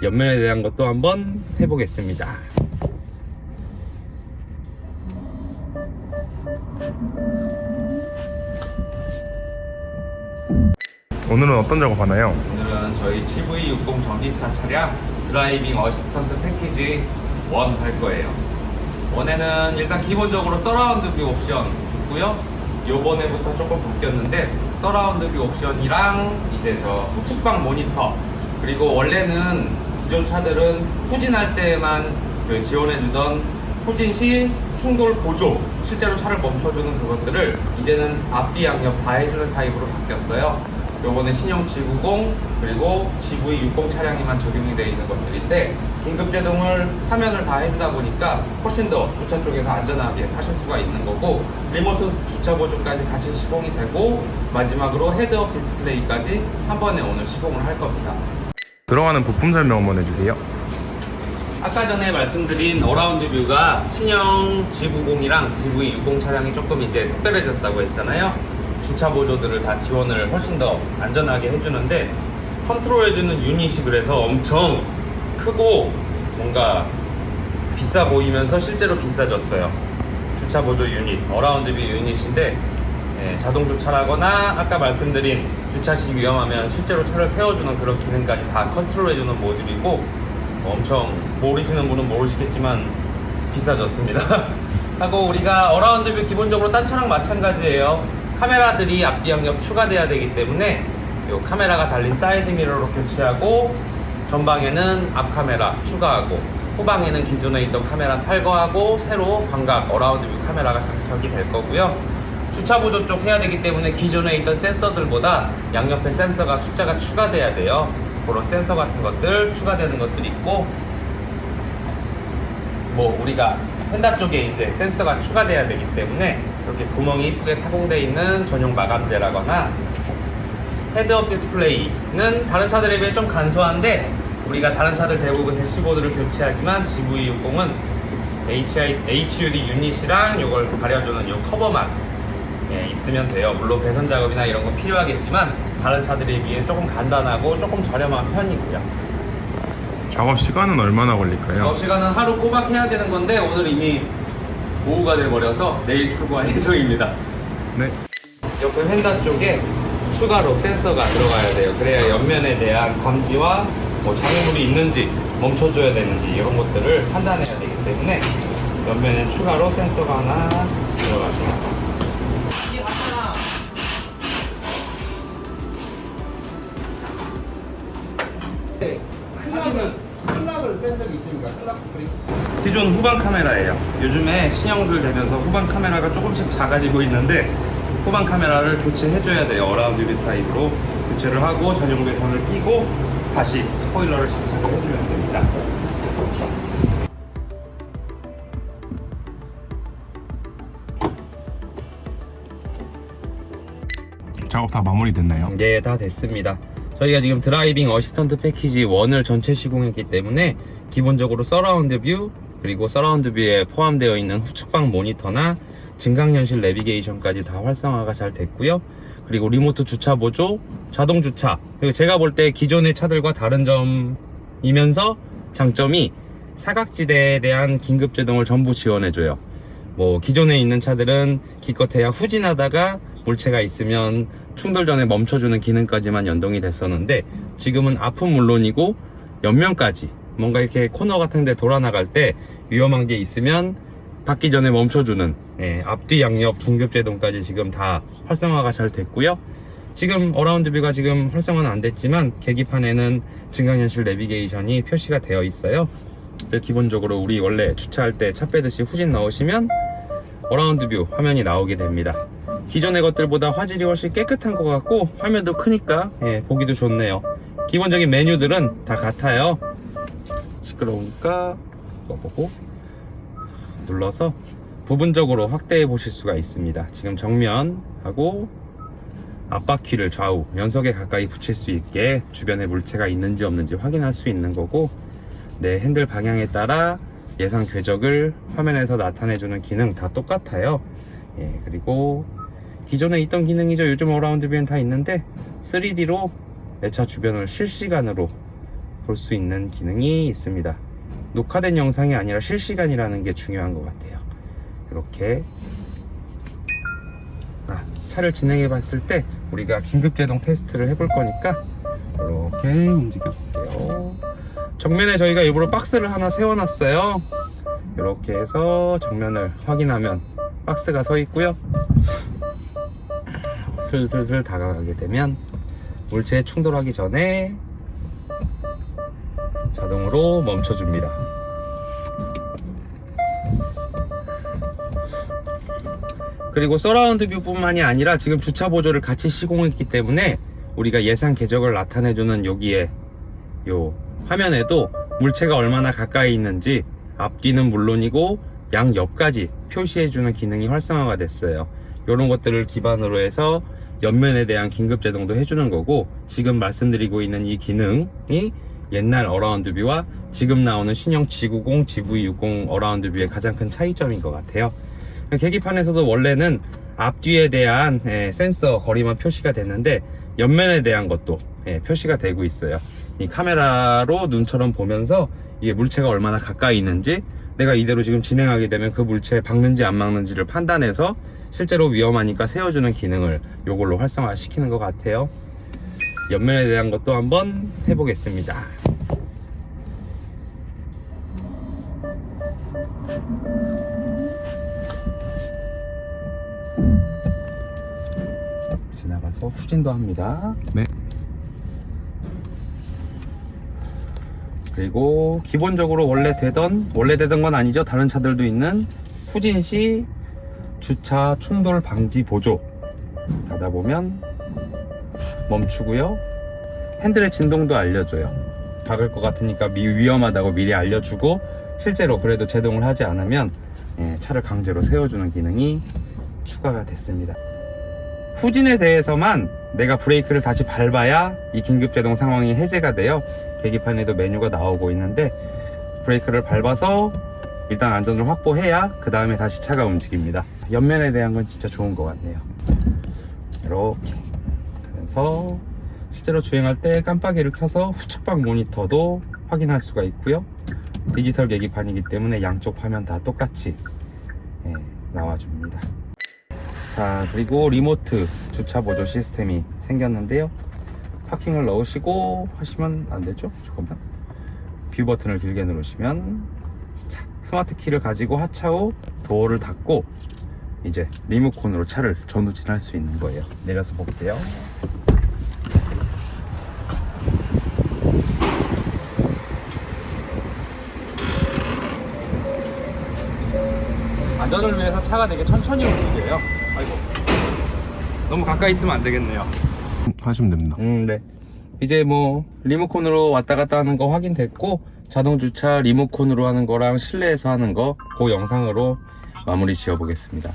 옆면에 대한 것도 한번 해보겠습니다. 오늘은 어떤 작업하나요? 오늘은 저희 GV60 전기차 차량 드라이빙 어시스턴트 패키지 1 할 거예요. 1에는 일단 기본적으로 서라운드 뷰 옵션 있고요. 요번에부터 조금 바뀌었는데 서라운드 뷰 옵션이랑 이제 저 후측방 모니터, 그리고 원래는 기존 차들은 후진할 때만 그 지원해주던 후진 시 충돌 보조, 실제로 차를 멈춰주는 그것들을 이제는 앞뒤 양옆 다 해주는 타입으로 바뀌었어요. 요번에 신형 G90 그리고 GV60 차량에만 적용이 되어 있는 것들인데, 긴급제동을 사면을 다 해주다 보니까 훨씬 더 주차 쪽에서 안전하게 하실 수가 있는 거고, 리모트 주차 보조까지 같이 시공이 되고, 마지막으로 헤드업 디스플레이까지 한 번에 오늘 시공을 할 겁니다. 들어가는 부품 설명 한번 해주세요. 아까 전에 말씀드린 어라운드 뷰가 신형 G90이랑 GV60 차량이 조금 이제 특별해졌다고 했잖아요. 주차 보조들을 다 지원을 훨씬 더 안전하게 해주는데, 컨트롤해주는 유닛이 그래서 엄청 크고 뭔가 비싸 보이면서 실제로 비싸졌어요. 주차 보조 유닛, 어라운드 뷰 유닛인데, 자동 주차라거나 아까 말씀드린 주차 시 위험하면 실제로 차를 세워주는 그런 기능까지 다 컨트롤해주는 모듈이고, 엄청 모르시는 분은 모르시겠지만 비싸졌습니다. 하고 우리가 어라운드 뷰 기본적으로 딴 차랑 마찬가지예요. 카메라들이 앞뒤 양옆 추가돼야 되기 때문에 요 카메라가 달린 사이드 미러로 교체하고, 전방에는 앞 카메라 추가하고, 후방에는 기존에 있던 카메라 탈거하고 새로 광각 어라운드 뷰 카메라가 장착이 될 거고요. 주차 보조 쪽 해야 되기 때문에 기존에 있던 센서들보다 양옆에 센서가 숫자가 추가돼야 돼요. 그런 센서 같은 것들 추가되는 것들이 있고, 뭐 우리가 펜다 쪽에 이제 센서가 추가돼야 되기 때문에 이렇게 구멍이 이쁘게 타공되어 있는 전용 마감재라거나, 헤드업 디스플레이는 다른 차들에 비해 좀 간소한데, 우리가 다른 차들 대부분 대시보드를 교체하지만 GV60은 HUD 유닛이랑 이걸 가려주는 이 커버만 있으면 돼요. 물론 배선 작업이나 이런 건 필요하겠지만 다른 차들에 비해 조금 간단하고 조금 저렴한 편이고요. 작업 시간은 얼마나 걸릴까요? 작업 시간은 하루 꼬박 해야 되는 건데, 오늘 이미 오후가 돼버려서 내일 출고할 예정입니다. 네. 옆에 휀다 쪽에 추가로 센서가 들어가야 돼요. 그래야 옆면에 대한 감지와 뭐 장애물이 있는지 멈춰줘야 되는지 이런 것들을 판단해야 되기 때문에 옆면에 추가로 센서가 하나 들어갑니다. 클락을 뺀 적이 있습니까? 클락 스프링? 기존 후방 카메라예요. 요즘에 신형들 되면서 후방 카메라가 조금씩 작아지고 있는데, 후방 카메라를 교체해줘야 돼요. 어라운드 뷰 타입으로 교체를 하고 전용 배선을 끼고 다시 스포일러를 장착을 해주면 됩니다. 작업 다 마무리됐나요? 네, 다 됐습니다. 저희가 지금 드라이빙 어시스턴트 패키지 1을 전체 시공했기 때문에 기본적으로 서라운드 뷰, 그리고 서라운드 뷰에 포함되어 있는 후측방 모니터나 증강현실 내비게이션까지 다 활성화가 잘 됐고요. 그리고 리모트 주차 보조, 자동 주차, 그리고 제가 볼 때 기존의 차들과 다른 점이면서 장점이 사각지대에 대한 긴급 제동을 전부 지원해줘요. 뭐 기존에 있는 차들은 기껏해야 후진하다가 물체가 있으면 충돌 전에 멈춰주는 기능까지만 연동이 됐었는데, 지금은 앞은 물론이고 옆면까지 뭔가 이렇게 코너 같은 데 돌아 나갈 때 위험한 게 있으면 받기 전에 멈춰주는 앞뒤 양옆 긴급제동까지 지금 다 활성화가 잘 됐고요. 지금 어라운드 뷰가 지금 활성화는 안 됐지만 계기판에는 증강현실 내비게이션이 표시가 되어 있어요. 기본적으로 우리 원래 주차할 때 차 빼듯이 후진 넣으시면 어라운드 뷰 화면이 나오게 됩니다. 기존의 것들보다 화질이 훨씬 깨끗한 것 같고 화면도 크니까 보기도 좋네요. 기본적인 메뉴들은 다 같아요. 시끄러우니까 이거 보고 눌러서 부분적으로 확대해 보실 수가 있습니다. 지금 정면하고 앞바퀴를 좌우 연석에 가까이 붙일 수 있게 주변에 물체가 있는지 없는지 확인할 수 있는 거고, 내 핸들 방향에 따라 예상 궤적을 화면에서 나타내주는 기능 다 똑같아요. 그리고 기존에 있던 기능이죠. 요즘 어라운드 뷰엔 다 있는데 3D로 내 차 주변을 실시간으로 볼 수 있는 기능이 있습니다. 녹화된 영상이 아니라 실시간이라는 게 중요한 것 같아요. 이렇게 차를 진행해 봤을 때 우리가 긴급제동 테스트를 해볼 거니까 이렇게 움직여 볼게요. 정면에 저희가 일부러 박스를 하나 세워놨어요. 이렇게 해서 정면을 확인하면 박스가 서 있고요. 슬슬슬 다가가게 되면 물체에 충돌하기 전에 자동으로 멈춰줍니다. 그리고 서라운드 뷰 뿐만이 아니라 지금 주차 보조를 같이 시공했기 때문에 우리가 예상 궤적을 나타내주는 여기에 요 화면에도 물체가 얼마나 가까이 있는지 앞뒤는 물론이고 양옆까지 표시해주는 기능이 활성화가 됐어요. 이런 것들을 기반으로 해서 옆면에 대한 긴급제동도 해주는 거고, 지금 말씀드리고 있는 이 기능이 옛날 어라운드 뷰와 지금 나오는 신형 G90, GV60 어라운드 뷰의 가장 큰 차이점인 것 같아요. 계기판에서도 원래는 앞뒤에 대한 센서 거리만 표시가 됐는데 옆면에 대한 것도 표시가 되고 있어요. 이 카메라로 눈처럼 보면서 이게 물체가 얼마나 가까이 있는지, 내가 이대로 지금 진행하게 되면 그 물체에 박는지 안 박는지를 판단해서 실제로 위험하니까 세워주는 기능을 요걸로 활성화 시키는 것 같아요. 옆면에 대한 것도 한번 해보겠습니다. 지나가서 후진도 합니다. 네. 그리고 기본적으로 원래 되던 건 아니죠. 다른 차들도 있는 후진 시 주차 충돌 방지 보조 닫아보면 멈추고요. 핸들의 진동도 알려줘요. 박을 것 같으니까 위험하다고 미리 알려주고, 실제로 그래도 제동을 하지 않으면 차를 강제로 세워주는 기능이 추가가 됐습니다. 후진에 대해서만 내가 브레이크를 다시 밟아야 이 긴급제동 상황이 해제가 돼요. 계기판에도 메뉴가 나오고 있는데, 브레이크를 밟아서 일단 안전을 확보해야 그 다음에 다시 차가 움직입니다. 옆면에 대한 건 진짜 좋은 것 같네요. 이렇게 그래서 실제로 주행할 때 깜빡이를 켜서 후측방 모니터도 확인할 수가 있고요. 디지털 계기판이기 때문에 양쪽 화면 다 똑같이 나와줍니다. 자, 그리고 리모트 주차 보조 시스템이 생겼는데요. 파킹을 넣으시고 하시면 안 되죠? 잠깐만. 뷰 버튼을 길게 누르시면, 자, 스마트 키를 가지고 하차 후 도어를 닫고 이제 리모컨으로 차를 전후진할 수 있는 거예요. 내려서 볼게요. 안전을 위해서 차가 되게 천천히 움직여요. 아이고, 너무 가까이 있으면 안 되겠네요. 하시면 됩니다. 네. 이제 뭐 리모컨으로 왔다 갔다 하는 거 확인됐고, 자동 주차 리모컨으로 하는 거랑 실내에서 하는 거 그 영상으로 마무리 지어 보겠습니다.